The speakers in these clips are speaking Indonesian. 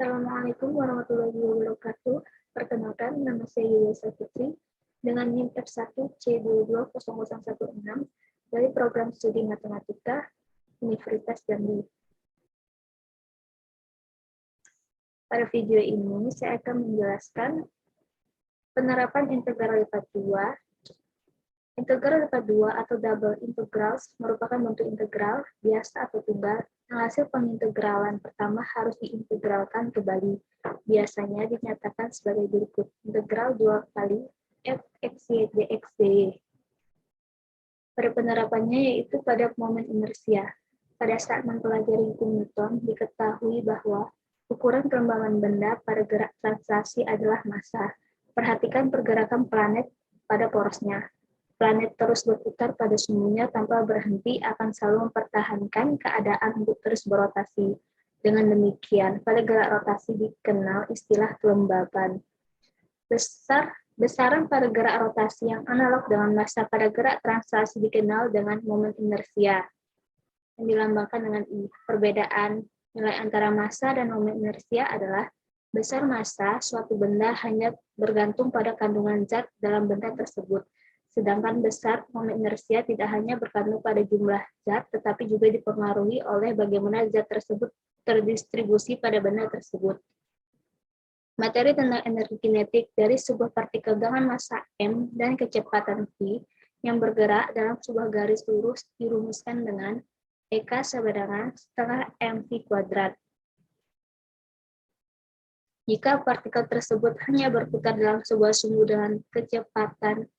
Assalamualaikum warahmatullahi wabarakatuh. Perkenalkan, nama saya Yulia Putri dengan NIM F1C220016 dari Program Studi Matematika Universitas Jambi. Pada video ini, saya akan menjelaskan penerapan integral lipat 2. Integral lipat 2 atau double integrals merupakan bentuk integral biasa atau tunggal yang hasil pengintegralan pertama harus diintegralkan kembali. Biasanya dinyatakan sebagai berikut: integral 2 kali f x y dx dy. Pada penerapannya yaitu pada momen inersia. Pada saat mempelajari hukum Newton, diketahui bahwa ukuran kelembaban benda pada gerak translasi adalah massa. Perhatikan pergerakan planet pada porosnya. Planet terus berputar pada sumbunya tanpa berhenti akan selalu mempertahankan keadaan untuk terus berotasi. Dengan demikian, pada gerak rotasi dikenal istilah kelembaban. Besaran pada gerak rotasi yang analog dengan massa pada gerak translasi dikenal dengan momen inersia, yang dilambangkan dengan I. Perbedaan nilai antara massa dan momen inersia adalah besar massa suatu benda hanya bergantung pada kandungan zat dalam benda tersebut. Sedangkan besar momen inersia tidak hanya bergantung pada jumlah zat, tetapi juga dipengaruhi oleh bagaimana zat tersebut terdistribusi pada benda tersebut. Materi tentang energi kinetik dari sebuah partikel dengan massa m dan kecepatan v yang bergerak dalam sebuah garis lurus dirumuskan dengan EK sama dengan setengah mv kuadrat. Jika partikel tersebut hanya berputar dalam sebuah sumbu dengan kecepatan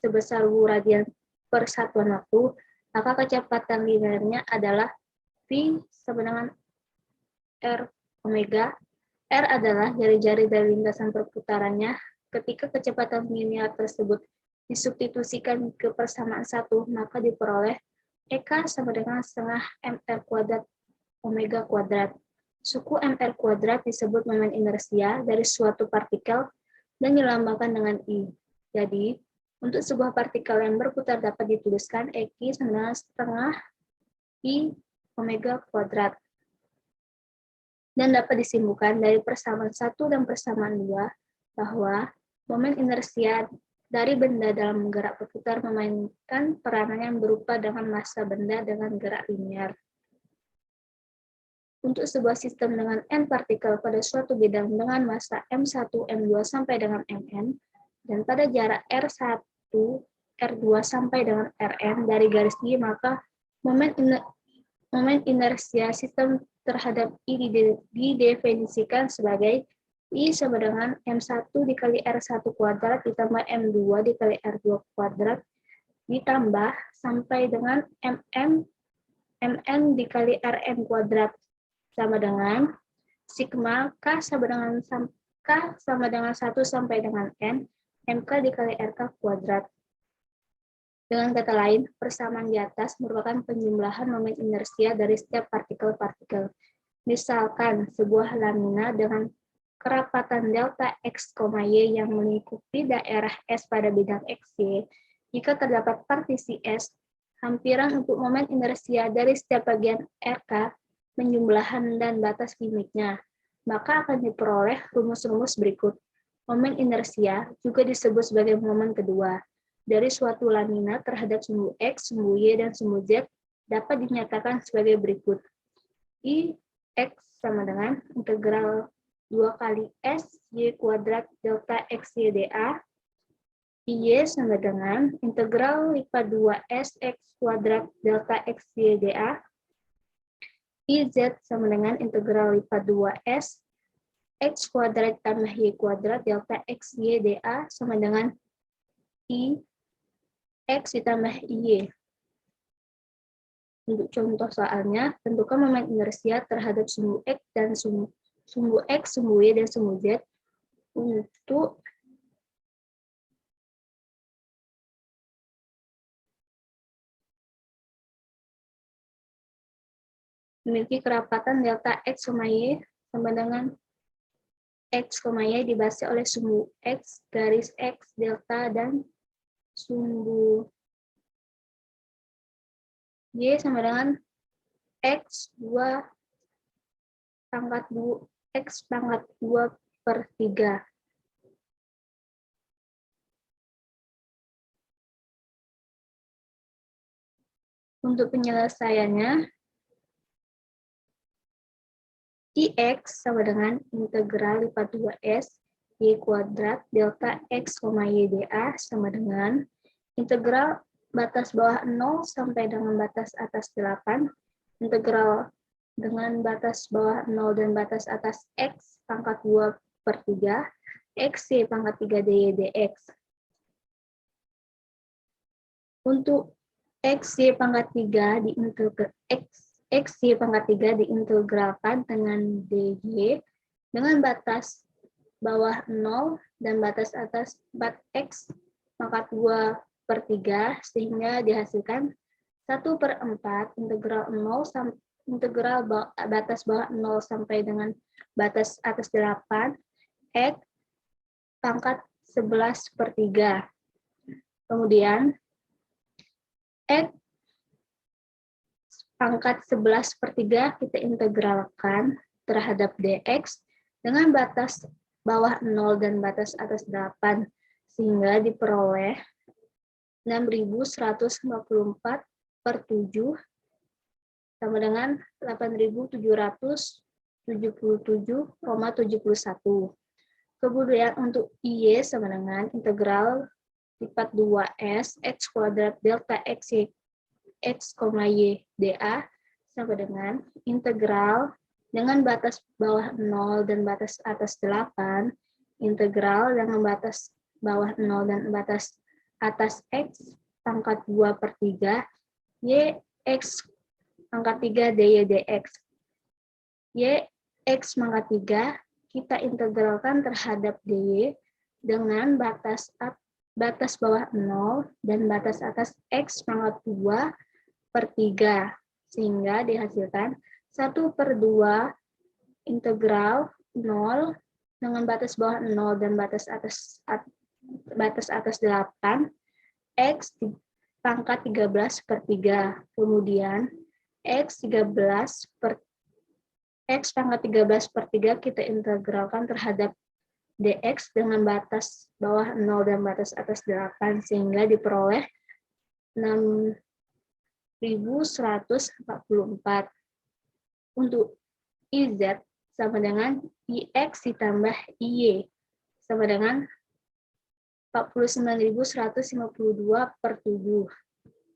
sebesar radian per satuan waktu, maka kecepatan linearnya adalah V sama dengan R omega. R adalah jari-jari dari lintasan perputarannya. Ketika kecepatan linear tersebut disubstitusikan ke persamaan 1, maka diperoleh EK sama dengan setengah mr kuadrat omega kuadrat. Suku mr kuadrat disebut momen inersia dari suatu partikel dan dilambangkan dengan I. Jadi, untuk sebuah partikel yang berputar dapat dituliskan EQ sama dengan setengah I omega kuadrat. Dan dapat disimpulkan dari persamaan 1 dan persamaan 2 bahwa momen inersia dari benda dalam gerak berputar memainkan peranan yang berupa dengan massa benda dengan gerak linear. Untuk sebuah sistem dengan n partikel pada suatu bidang dengan massa M1, M2 sampai dengan Mn, dan pada jarak R1, R2 sampai dengan Rn dari garis I, maka momen inersia sistem terhadap I didefinisikan sebagai I sama dengan M1 dikali R1 kuadrat ditambah M2 dikali R2 kuadrat ditambah sampai dengan Mn dikali Rn kuadrat sama dengan sigma K sama dengan 1 sampai dengan N MK dikali RK kuadrat. Dengan kata lain, persamaan di atas merupakan penjumlahan momen inersia dari setiap partikel-partikel. Misalkan sebuah lamina dengan kerapatan delta X, Y yang melingkupi daerah S pada bidang XY, jika terdapat partisi S, hampiran untuk momen inersia dari setiap bagian RK, penjumlahan dan batas limitnya, maka akan diperoleh rumus-rumus berikut. Momen inersia juga disebut sebagai momen kedua dari suatu lamina terhadap sumbu X, sumbu Y, dan sumbu Z dapat dinyatakan sebagai berikut. I X sama dengan integral 2 kali S Y kuadrat delta X Y dA. I Y sama dengan integral lipat 2 S X kuadrat delta X Y dA. I Z sama dengan integral lipat 2 S X kuadrat tambah Y kuadrat delta X Y dA sama dengan I X ditambah Y. Untuk contoh soalnya, tentukan momen inersia terhadap sumbu X dan sumbu X, sumbu Y, dan sumbu Z untuk memiliki kerapatan delta X, Y sama dengan X, Y dibaca oleh sumbu X, garis X, delta, dan sumbu Y sama dengan X 2 pangkat X pangkat 2/3. Untuk penyelesaiannya, IX sama dengan integral lipat 2S Y kuadrat delta X, Y dA sama dengan integral batas bawah 0 sampai dengan batas atas 8, integral dengan batas bawah 0 dan batas atas X pangkat 2/3, X Y pangkat 3 dy dx. Untuk X Y pangkat 3 diintegralkan dengan dy dengan batas bawah 0 dan batas atas 4x pangkat 2/3 sehingga dihasilkan 1/4 integral 0 sampai integral batas bawah 0 sampai dengan batas atas 8 x pangkat 11/3. Kemudian x pangkat 11/3 kita integralkan terhadap dx dengan batas bawah 0 dan batas atas 8 sehingga diperoleh 6.154/7 sama dengan 8.777,71. Kemudian untuk Y sama dengan integral lipat 2S X kuadrat delta X Y dA sama dengan integral dengan batas bawah 0 dan batas atas 8, integral dengan batas bawah 0 dan batas atas X pangkat 2/3, Y X pangkat 3 dy dx. Y X pangkat 3 kita integralkan terhadap dy dengan batas bawah 0 dan batas atas X pangkat 2/3 sehingga dihasilkan 1/2 integral 0 dengan batas bawah 0 dan batas atas 8 X pangkat 13/3. Kemudian X pangkat 13/3 kita integralkan terhadap dx dengan batas bawah 0 dan batas atas 8 sehingga diperoleh 6.144. Untuk IZ sama dengan IX ditambah IY sama dengan 49.152/7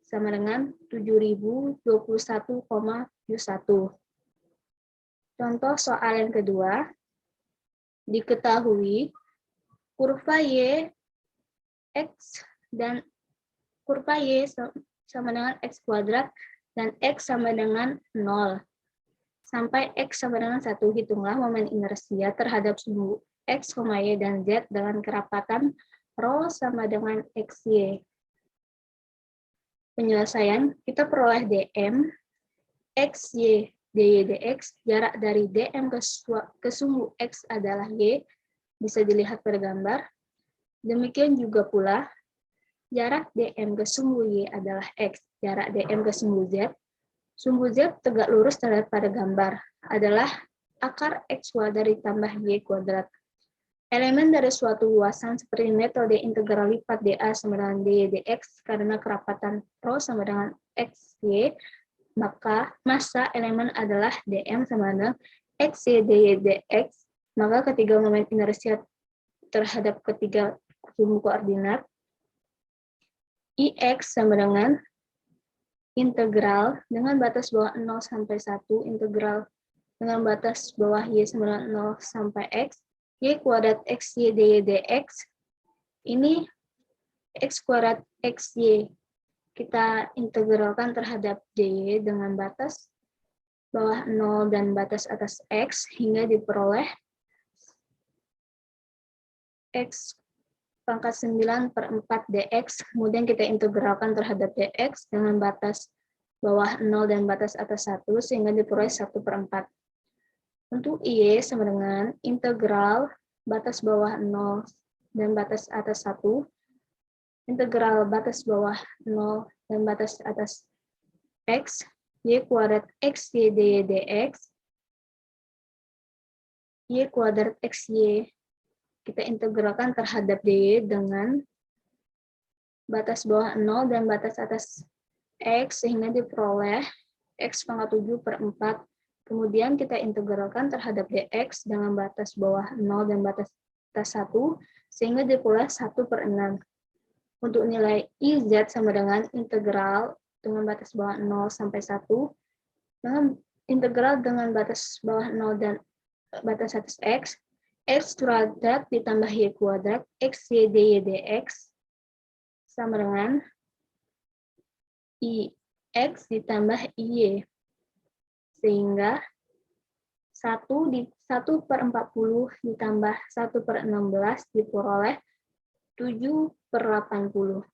sama dengan 7.021,71. Contoh soal yang kedua, diketahui kurva Y X dan kurva Y sama dengan X kuadrat dan X sama dengan 0. Sampai X sama dengan 1, hitunglah momen inersia terhadap sumbu X, Y, dan Z dengan kerapatan ρ sama dengan XY. Penyelesaian, kita peroleh dm, XY, dy dx, jarak dari dm ke sumbu X adalah Y, bisa dilihat pada gambar. Demikian juga pula, jarak dm ke sumbu Y adalah X, jarak dm ke sumbu Z. Sumbu Z tegak lurus terlihat pada gambar, adalah akar X kuadrat ditambah Y kuadrat. Elemen dari suatu luasan seperti metode integral lipat dA sama dengan dy dx karena kerapatan ρ sama dengan xy, maka massa elemen adalah dm sama dengan xy dy dx, maka ketiga momen inersia terhadap ketiga sumbu koordinat ix sama dengan integral dengan batas bawah 0 sampai 1, integral dengan batas bawah y sama dengan 0 sampai x, y kuadrat xy dy dx, ini x kuadrat xy kita integralkan terhadap dy dengan batas bawah 0 dan batas atas x hingga diperoleh x pangkat 9/4 dx, kemudian kita integralkan terhadap dx dengan batas bawah 0 dan batas atas 1 sehingga diperoleh 1/4. Untuk Y sama dengan integral batas bawah 0 dan batas atas 1, integral batas bawah 0 dan batas atas x, y kuadrat xy dy dx, Y kuadrat XY. Kita integralkan terhadap DY dengan batas bawah 0 dan batas atas X, sehingga diperoleh X pangkat 7 per 4. Kemudian kita integralkan terhadap DX dengan batas bawah 0 dan batas atas 1, sehingga diperoleh 1 per 6. Untuk nilai IZ sama dengan integral dengan batas bawah 0 sampai 1, dengan integral dengan batas bawah 0 dan batas atas X, X kuadrat ditambah Y kuadrat, XY DY dx, sama dengan IX ditambah IY. Sehingga 1 per 40 ditambah 1 per 16 diperoleh 7 per 80.